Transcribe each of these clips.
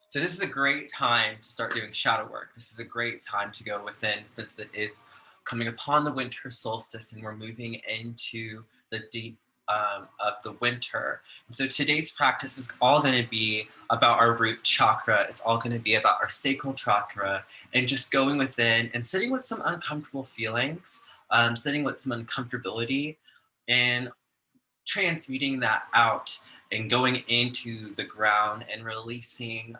So this is a great time to start doing shadow work. This is a great time to go within since it is coming upon the winter solstice and we're moving into the deep of the winter. And so today's practice is all going to be about our root chakra. It's all going to be about our sacral chakra and just going within and sitting with some uncomfortable feelings, sitting with some uncomfortability and transmuting that out and going into the ground and releasing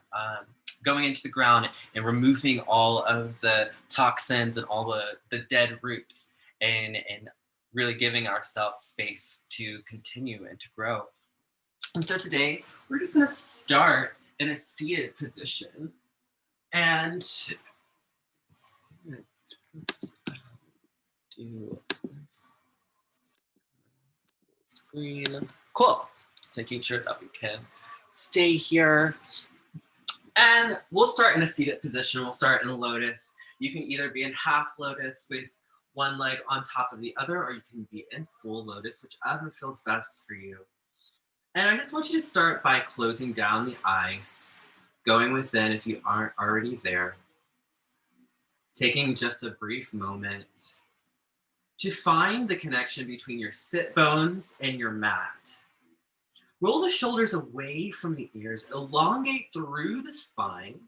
going into the ground and removing all of the toxins and all the dead roots and really giving ourselves space to continue and to grow. And so today we're just going to start in a seated position and let's do this screen. Cool. Just making sure that we can stay here. And we'll start in a seated position. We'll start in a lotus. You can either be in half lotus with one leg on top of the other, or you can be in full lotus, whichever feels best for you. And I just want you to start by closing down the eyes, going within if you aren't already there, taking just a brief moment to find the connection between your sit bones and your mat. Roll the shoulders away from the ears, elongate through the spine,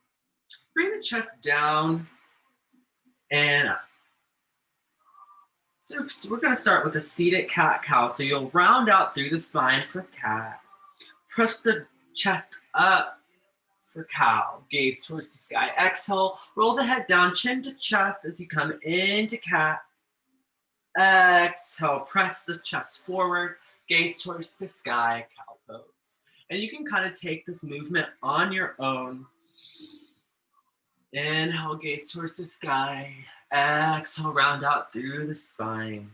bring the chest down and up. So we're going to start with a seated cat-cow. So you'll round out through the spine for cat. Press the chest up for cow. Gaze towards the sky. Exhale, roll the head down, chin to chest as you come into cat. Exhale, press the chest forward. Gaze towards the sky, cow pose. And you can kind of take this movement on your own. Inhale, gaze towards the sky. Exhale, round out through the spine.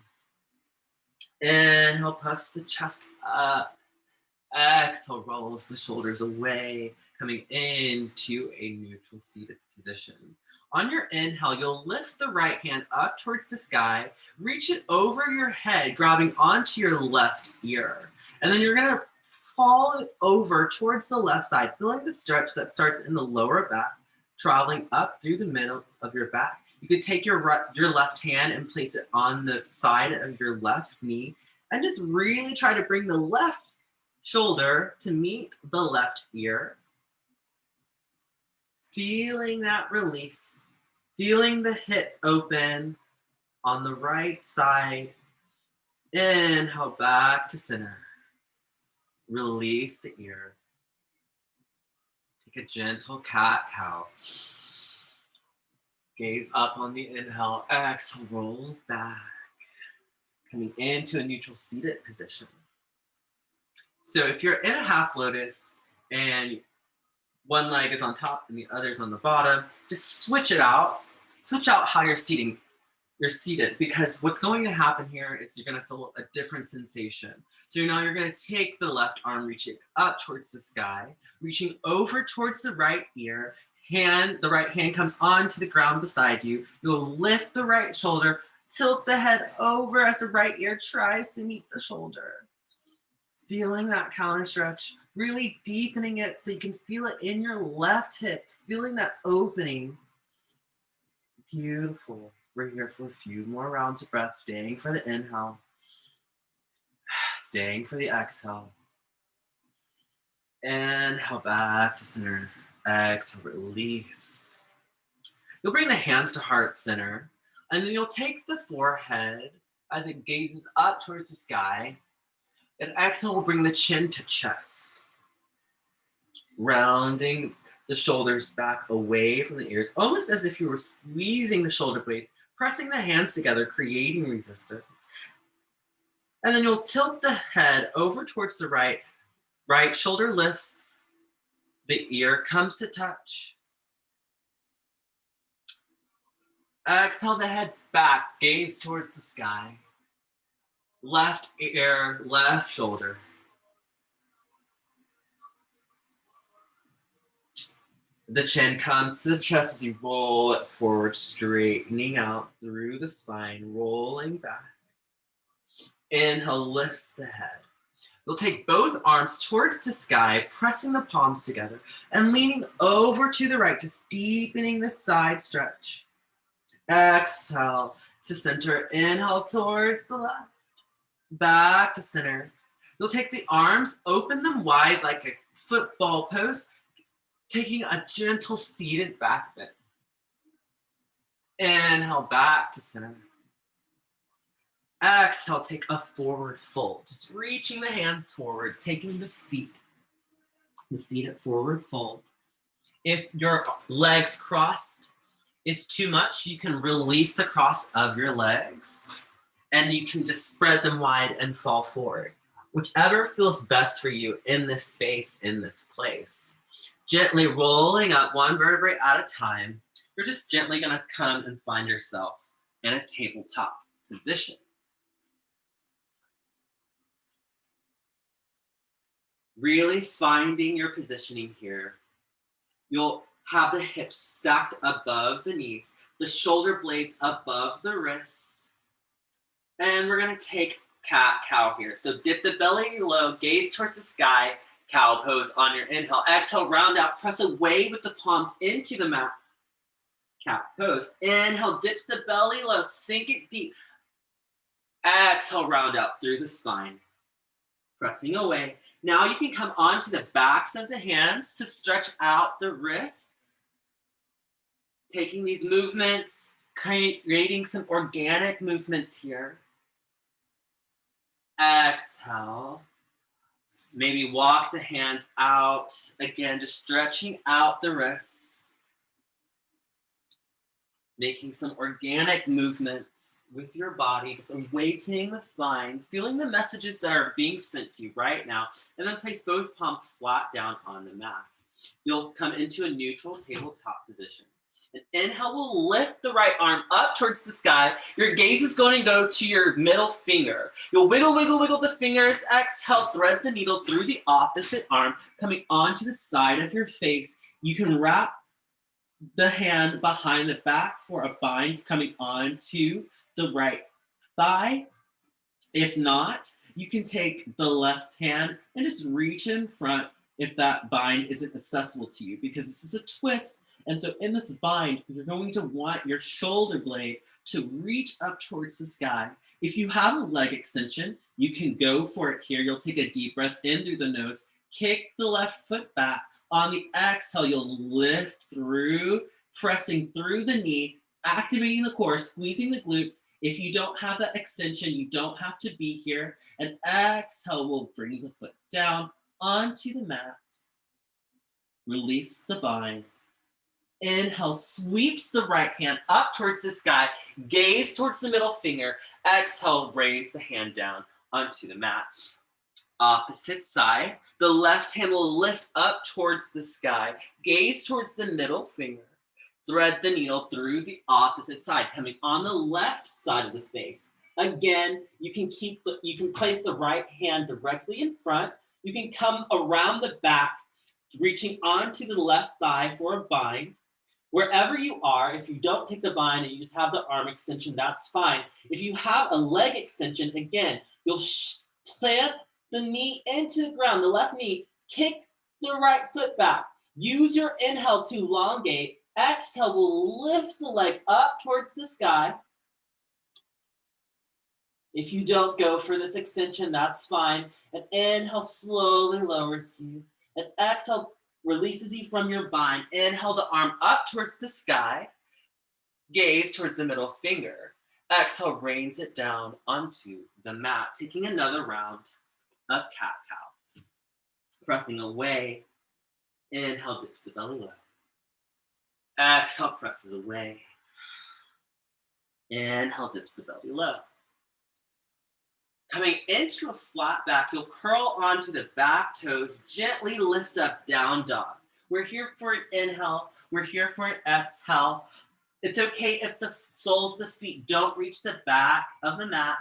Inhale, puffs the chest up. Exhale, rolls the shoulders away, coming into a neutral seated position. On your inhale, you'll lift the right hand up towards the sky, reach it over your head, grabbing onto your left ear. And then you're going to fall over towards the left side, feeling the stretch that starts in the lower back, traveling up through the middle of your back. You could take your left hand and place it on the side of your left knee and just really try to bring the left shoulder to meet the left ear. Feeling that release, feeling the hip open on the right side. Inhale back to center. Release the ear. Take a gentle cat-cow. Gaze up on the inhale. Exhale, roll back. Coming into a neutral seated position. So if you're in a half lotus and one leg is on top and the other is on the bottom, just switch it out. Switch out how you're seated, because what's going to happen here is you're going to feel a different sensation. So now you're going to take the left arm, reaching up towards the sky, reaching over towards the right ear. The right hand comes onto the ground beside you. You'll lift the right shoulder, tilt the head over as the right ear tries to meet the shoulder. Feeling that counter stretch, really deepening it so you can feel it in your left hip, feeling that opening. Beautiful. We're here for a few more rounds of breath, staying for the inhale, staying for the exhale. Inhale back to center. Exhale, release. You'll bring the hands to heart center, and then you'll take the forehead as it gazes up towards the sky. And exhale will bring the chin to chest. Rounding the shoulders back away from the ears, almost as if you were squeezing the shoulder blades, pressing the hands together, creating resistance. And then you'll tilt the head over towards the right. Right shoulder lifts. The ear comes to touch. Exhale the head back, gaze towards the sky. Left ear, left shoulder. The chin comes to the chest as you roll it forward, straightening out through the spine, rolling back. Inhale lifts the head. You'll take both arms towards the sky, pressing the palms together and leaning over to the right, just deepening the side stretch. Exhale to center. Inhale towards the left. Back to center. You'll take the arms, open them wide like a football pose, taking a gentle seated back bend. Inhale back to center. Exhale, take a forward fold. Just reaching the hands forward, taking the seat at forward fold. If your legs crossed is too much, you can release the cross of your legs and you can just spread them wide and fall forward. Whichever feels best for you in this space, in this place. Gently rolling up one vertebrae at a time, you're just gently gonna come and find yourself in a tabletop position. Really finding your positioning here. You'll have the hips stacked above the knees, the shoulder blades above the wrists. And we're gonna take cat-cow here. So dip the belly low, gaze towards the sky, cow pose on your inhale. Exhale, round out, press away with the palms into the mat. Cat pose. Inhale, dips the belly low, sink it deep. Exhale, round out through the spine. Pressing away. Now you can come onto the backs of the hands to stretch out the wrists. Taking these movements, creating some organic movements here. Exhale. Maybe walk the hands out. Again, just stretching out the wrists. Making some organic movements with your body, just awakening the spine, feeling the messages that are being sent to you right now, and then place both palms flat down on the mat. You'll come into a neutral tabletop position. And inhale will lift the right arm up towards the sky. Your gaze is going to go to your middle finger. You'll wiggle, wiggle, wiggle the fingers. Exhale, thread the needle through the opposite arm, coming onto the side of your face. You can wrap the hand behind the back for a bind coming onto the right thigh. If not, you can take the left hand and just reach in front if that bind isn't accessible to you, because this is a twist. And so in this bind, you're going to want your shoulder blade to reach up towards the sky. If you have a leg extension, you can go for it here. You'll take a deep breath in through the nose, kick the left foot back. On the exhale, you'll lift through, pressing through the knee, activating the core, squeezing the glutes. If you don't have that extension, you don't have to be here. And exhale, we'll bring the foot down onto the mat. Release the bind. Inhale, sweeps the right hand up towards the sky, gaze towards the middle finger. Exhale, rains the hand down onto the mat. Opposite side, the left hand will lift up towards the sky, gaze towards the middle finger. Thread the needle through the opposite side, coming on the left side of the face. Again, you can place the right hand directly in front. You can come around the back, reaching onto the left thigh for a bind. Wherever you are, if you don't take the bind and you just have the arm extension, that's fine. If you have a leg extension, again, you'll plant the knee into the ground, the left knee, kick the right foot back. Use your inhale to elongate. Exhale will lift the leg up towards the sky. If you don't go for this extension, that's fine. And inhale slowly lowers you. And exhale releases you from your bind. Inhale the arm up towards the sky. Gaze towards the middle finger. Exhale rains it down onto the mat. Taking another round of cat-cow. Pressing away. Inhale dips the belly low. Exhale presses away. Inhale dips the belly low. Coming into a flat back, you'll curl onto the back toes, gently lift up, down dog. We're here for an inhale. We're here for an exhale. It's okay if the soles of the feet don't reach the back of the mat.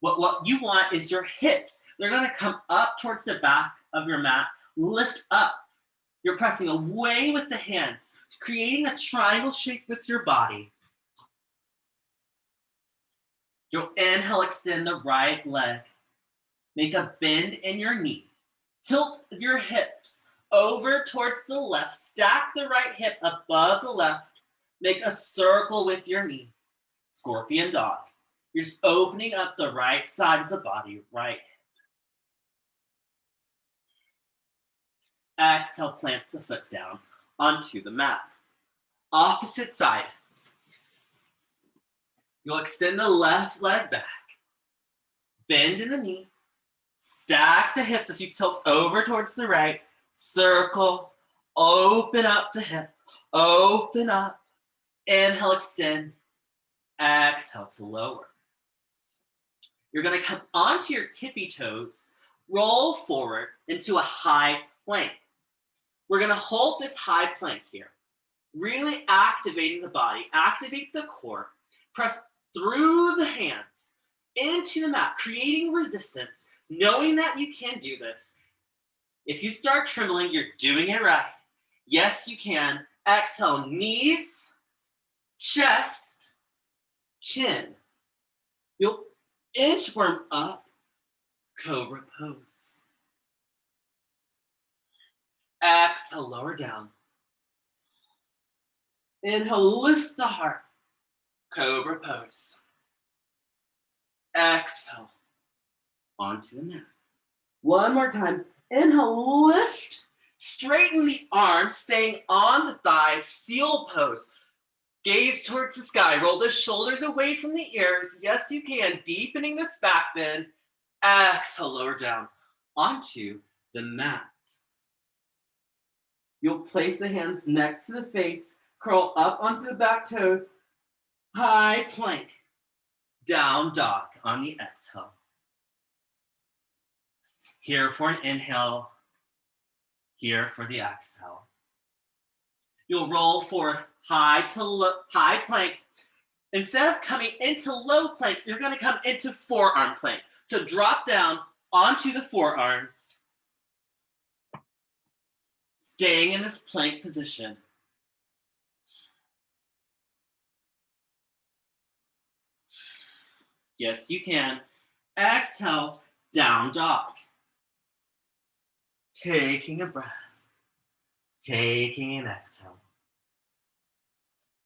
What you want is your hips. They're gonna come up towards the back of your mat, lift up. You're pressing away with the hands, creating a triangle shape with your body. You'll inhale, extend the right leg. Make a bend in your knee. Tilt your hips over towards the left. Stack the right hip above the left. Make a circle with your knee. Scorpion dog. You're just opening up the right side of the body, right. Exhale, plants the foot down onto the mat. Opposite side. You'll extend the left leg back. Bend in the knee. Stack the hips as you tilt over towards the right. Circle. Open up the hip. Open up. Inhale, extend. Exhale to lower. You're going to come onto your tippy toes. Roll forward into a high plank. We're going to hold this high plank here. Really activating the body. Activate the core. Press through the hands into the mat, creating resistance, knowing that you can do this. If you start trembling, you're doing it right. Yes, you can. Exhale, knees, chest, chin. You'll inchworm up, cobra pose. Exhale, lower down. Inhale, lift the heart, cobra pose. Exhale, onto the mat. One more time. Inhale, lift. Straighten the arms, staying on the thighs, seal pose. Gaze towards the sky. Roll the shoulders away from the ears. Yes, you can. Deepening this back bend. Exhale, lower down onto the mat. You'll place the hands next to the face. Curl up onto the back toes. High plank. Down dog on the exhale. Here for an inhale. Here for the exhale. You'll roll for high plank. Instead of coming into low plank, you're going to come into forearm plank. So drop down onto the forearms. Staying in this plank position. Yes, you can. Exhale, down dog. Taking a breath. Taking an exhale.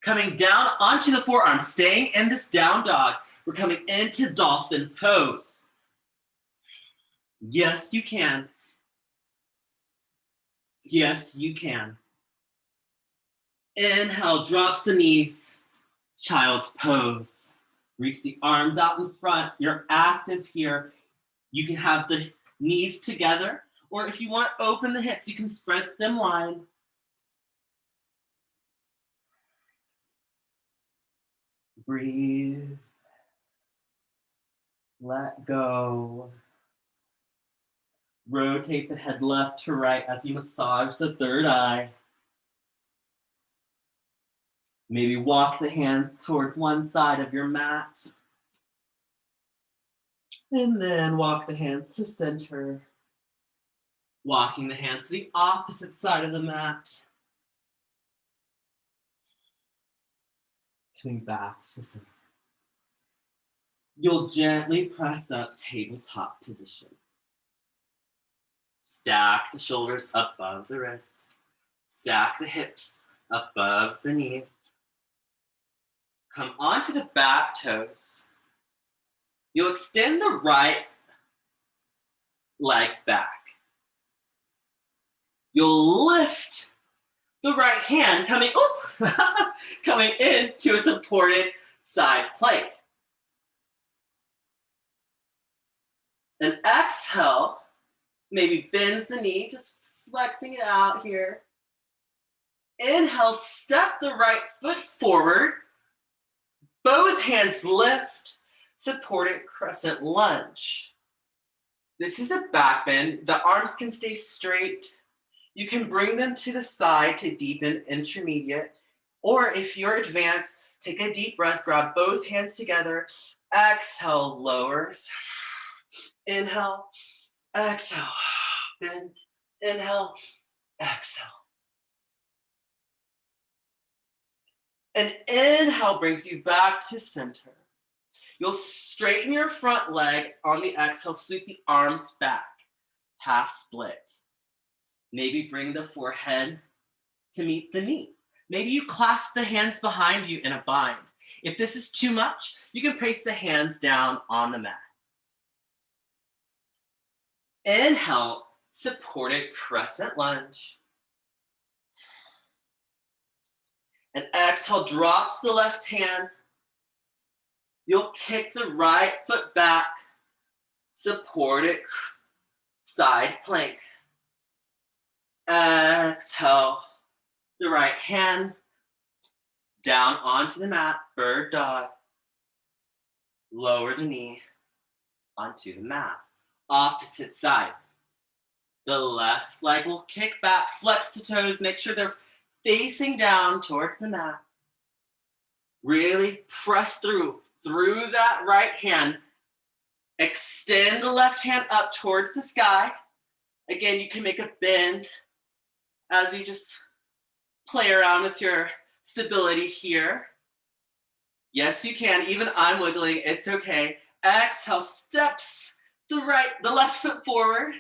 Coming down onto the forearm, staying in this down dog. We're coming into dolphin pose. Yes, you can. Yes, you can. Inhale, drops the knees. Child's pose. Reach the arms out in front. You're active here. You can have the knees together, or if you want to open the hips, you can spread them wide. Breathe. Let go. Rotate the head left to right as you massage the third eye. Maybe walk the hands towards one side of your mat. And then walk the hands to center. Walking the hands to the opposite side of the mat. Coming back to center. You'll gently press up tabletop position. Stack the shoulders above the wrists. Stack the hips above the knees. Come onto the back toes. You'll extend the right leg back. You'll lift the right hand, coming into a supported side plank. And exhale, maybe bends the knee, just flexing it out here. Inhale, step the right foot forward. Both hands lift, supported crescent lunge. This is a back bend. The arms can stay straight. You can bring them to the side to deepen intermediate. Or if you're advanced, take a deep breath, grab both hands together. Exhale, lowers. Inhale, exhale, bend. Inhale, exhale. And inhale brings you back to center. You'll straighten your front leg on the exhale, sweep the arms back, half split. Maybe bring the forehead to meet the knee. Maybe you clasp the hands behind you in a bind. If this is too much, you can place the hands down on the mat. Inhale, supported crescent lunge. And exhale, drops the left hand. You'll kick the right foot back, supported side plank. Exhale, the right hand down onto the mat, bird dog. Lower the knee onto the mat. Opposite side. The left leg will kick back, flex the toes, make sure they're facing down towards the mat. Really press through that right hand. Extend the left hand up towards the sky. Again, you can make a bend as you just play around with your stability here. Yes, you can. Even I'm wiggling. It's okay. Exhale, steps the left foot forward.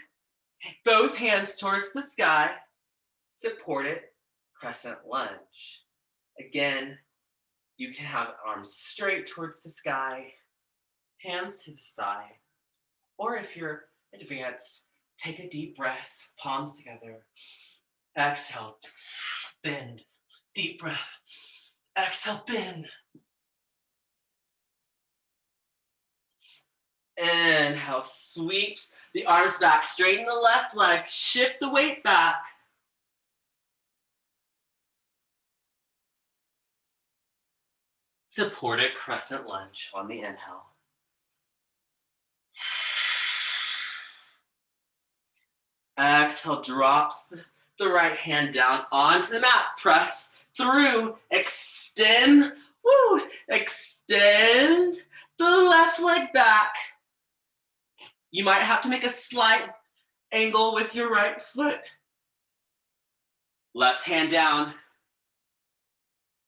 Both hands towards the sky. Supported crescent lunge. Again, you can have arms straight towards the sky, hands to the side. Or if you're advanced, take a deep breath, palms together. Exhale, bend. Deep breath. Exhale, bend. Inhale, sweeps the arms back. Straighten the left leg. Shift the weight back. Supported crescent lunge on the inhale. Exhale, drops the right hand down onto the mat. Press through, extend, extend the left leg back. You might have to make a slight angle with your right foot. Left hand down,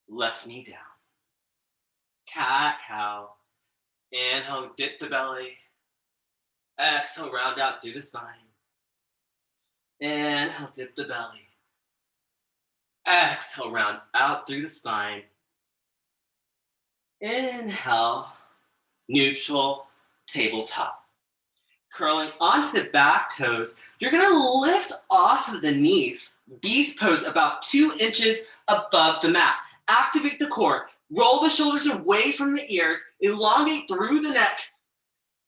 left knee down. Cat cow. Inhale, dip the belly. Exhale, round out through the spine. Inhale, dip the belly. Exhale, round out through the spine. Inhale, neutral tabletop. Curling onto the back toes, you're gonna lift off of the knees. Beast pose about 2 inches above the mat. Activate the core. Roll the shoulders away from the ears. Elongate through the neck.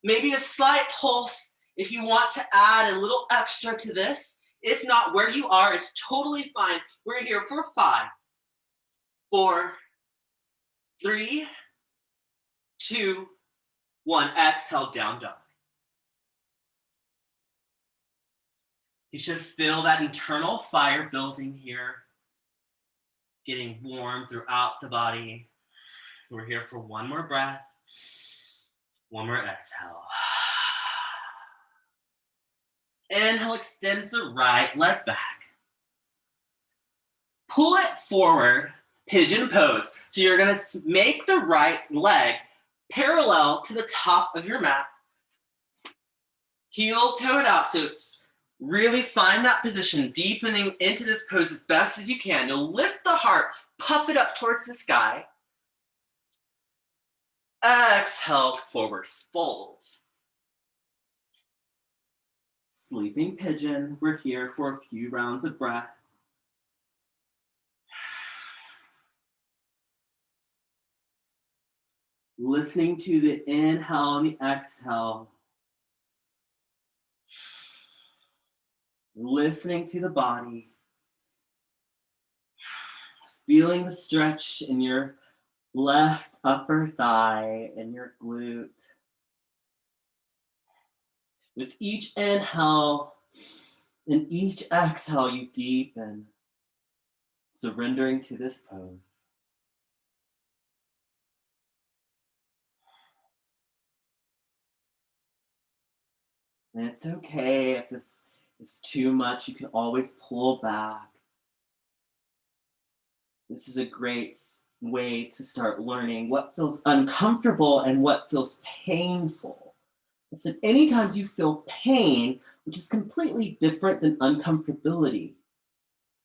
Maybe a slight pulse if you want to add a little extra to this. If not, where you are is totally fine. We're here for 5, 4, 3, 2, 1. Exhale, down dog. You should feel that internal fire building here, getting warm throughout the body. We're here for 1 more breath, 1 more exhale. Inhale, extend the right leg back. Pull it forward, pigeon pose. So you're gonna make the right leg parallel to the top of your mat. Heel toe it out, so it's really find that position, deepening into this pose as best as you can. You'll lift the heart, puff it up towards the sky. Exhale, forward fold. Sleeping pigeon. We're here for a few rounds of breath. Listening to the inhale and the exhale. Listening to the body. Feeling the stretch in your left upper thigh and your glute. With each inhale and each exhale, you deepen, surrendering to this pose. And it's okay if this is too much, you can always pull back. This is a great way to start learning what feels uncomfortable and what feels painful. So anytime you feel pain, which is completely different than uncomfortability,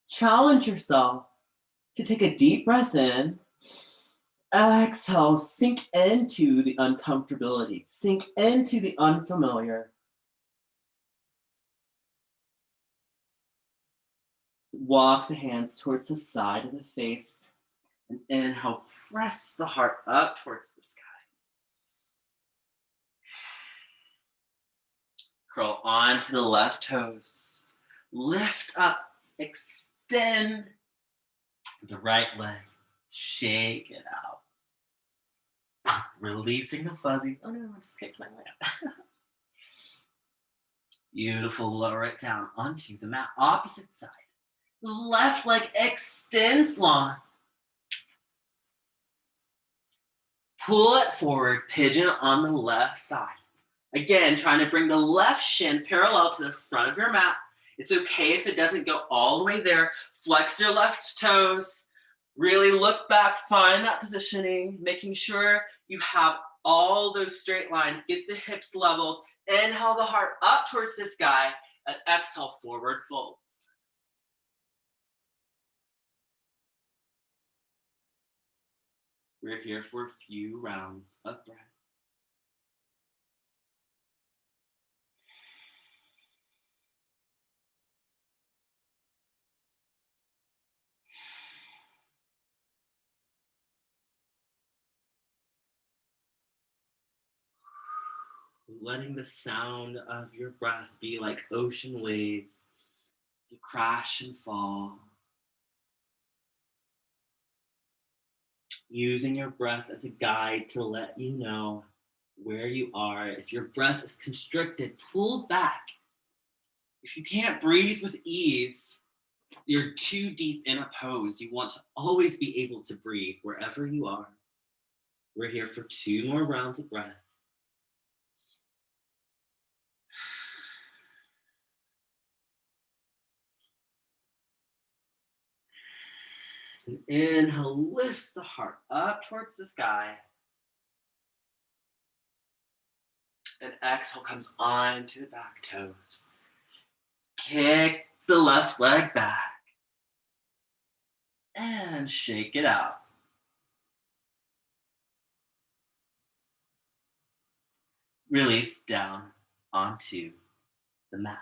challenge yourself to take a deep breath in, exhale, sink into the uncomfortability, sink into the unfamiliar. Walk the hands towards the side of the face and inhale, press the heart up towards the sky. Curl onto the left toes. Lift up, extend the right leg. Shake it out. Releasing the fuzzies. Oh no, I just kicked my leg up. Beautiful. Lower it down onto the mat. Opposite side. Left leg extends long. Pull it forward, pigeon on the left side. Again, trying to bring the left shin parallel to the front of your mat. It's okay if it doesn't go all the way there. Flex your left toes. Really look back, find that positioning, making sure you have all those straight lines. Get the hips level. Inhale the heart up towards the sky, and exhale, forward folds. We're here for a few rounds of breath. Letting the sound of your breath be like ocean waves. You crash and fall. Using your breath as a guide to let you know where you are. If your breath is constricted, pull back. If you can't breathe with ease, you're too deep in a pose. You want to always be able to breathe wherever you are. We're here for 2 more rounds of breath. And inhale, lifts the heart up towards the sky. And exhale comes on to the back toes. Kick the left leg back. And shake it out. Release down onto the mat.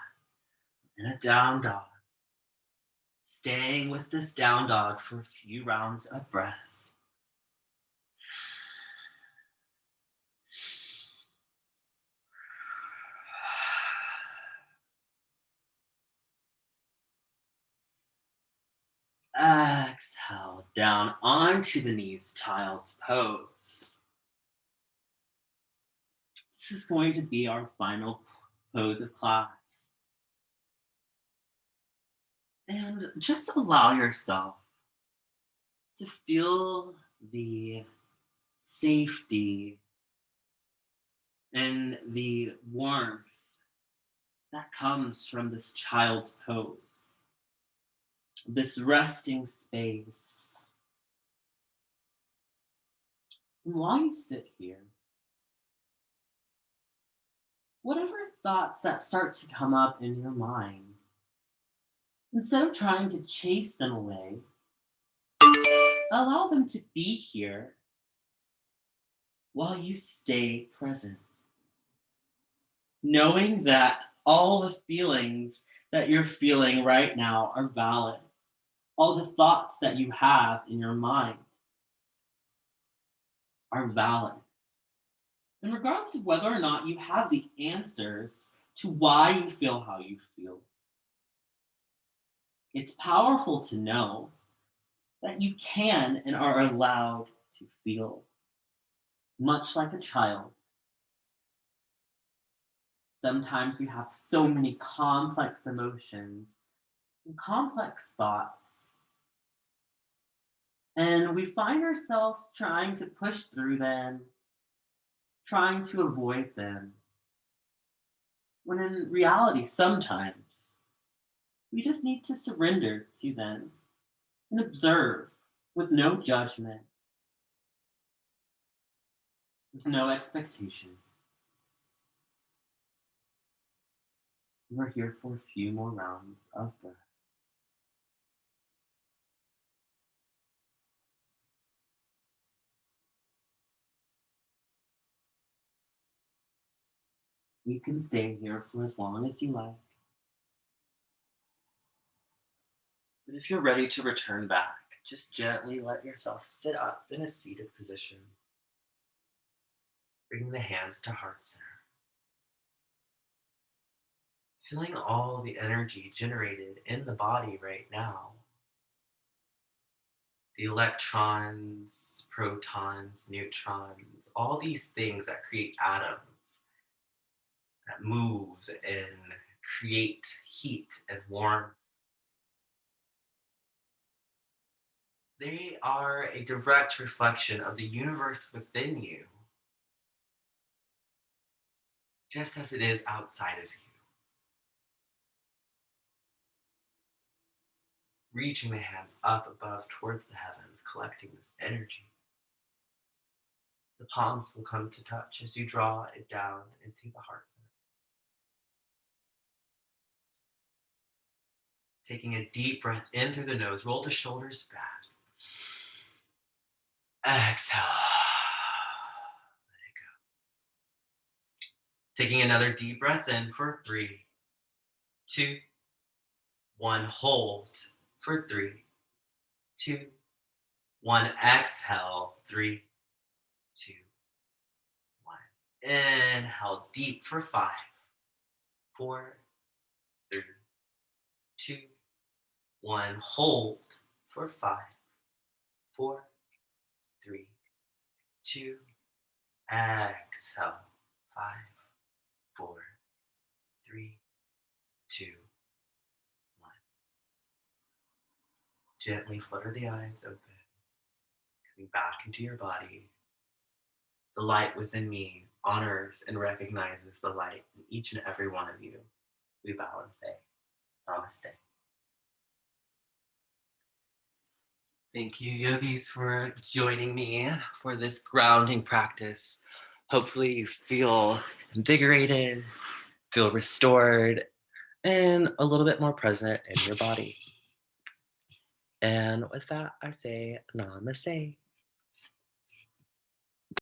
In a down dog. Staying with this down dog for a few rounds of breath. Exhale down onto the knees, child's pose. This is going to be our final pose of class. And just allow yourself to feel the safety and the warmth that comes from this child's pose. This resting space. And while you sit here, whatever thoughts that start to come up in your mind, instead of trying to chase them away, allow them to be here while you stay present. Knowing that all the feelings that you're feeling right now are valid. All the thoughts that you have in your mind are valid. And regardless of whether or not you have the answers to why you feel how you feel, it's powerful to know that you can and are allowed to feel, much like a child. Sometimes we have so many complex emotions and complex thoughts, and we find ourselves trying to push through them, trying to avoid them, when in reality, sometimes we just need to surrender to them and observe with no judgment with no expectation. We're here for a few more rounds of breath. You can stay here for as long as you like. But if you're ready to return back, just gently let yourself sit up in a seated position. Bring the hands to heart center. Feeling all the energy generated in the body right now. The electrons, protons, neutrons, all these things that create atoms, that move and create heat and warmth. They are a direct reflection of the universe within you, just as it is outside of you. Reaching the hands up above towards the heavens, collecting this energy. The palms will come to touch as you draw it down into the heart center. Taking a deep breath in through the nose, roll the shoulders back. Exhale. Let it go. Taking another deep breath in for 3, 2, 1. Hold for 3, 2, 1. Exhale. 3, 2, 1. Inhale deep for 5, 4, 3, 2, 1. Hold for 5, 4, 3, 2. Exhale. 5, 4, 3, 2, 1. Gently flutter the eyes open, coming back into your body. The light within me honors and recognizes the light in each and every one of you. We bow and say, Namaste. Thank you, yogis, for joining me for this grounding practice. Hopefully you feel invigorated, feel restored, and a little bit more present in your body. And with that, I say namaste.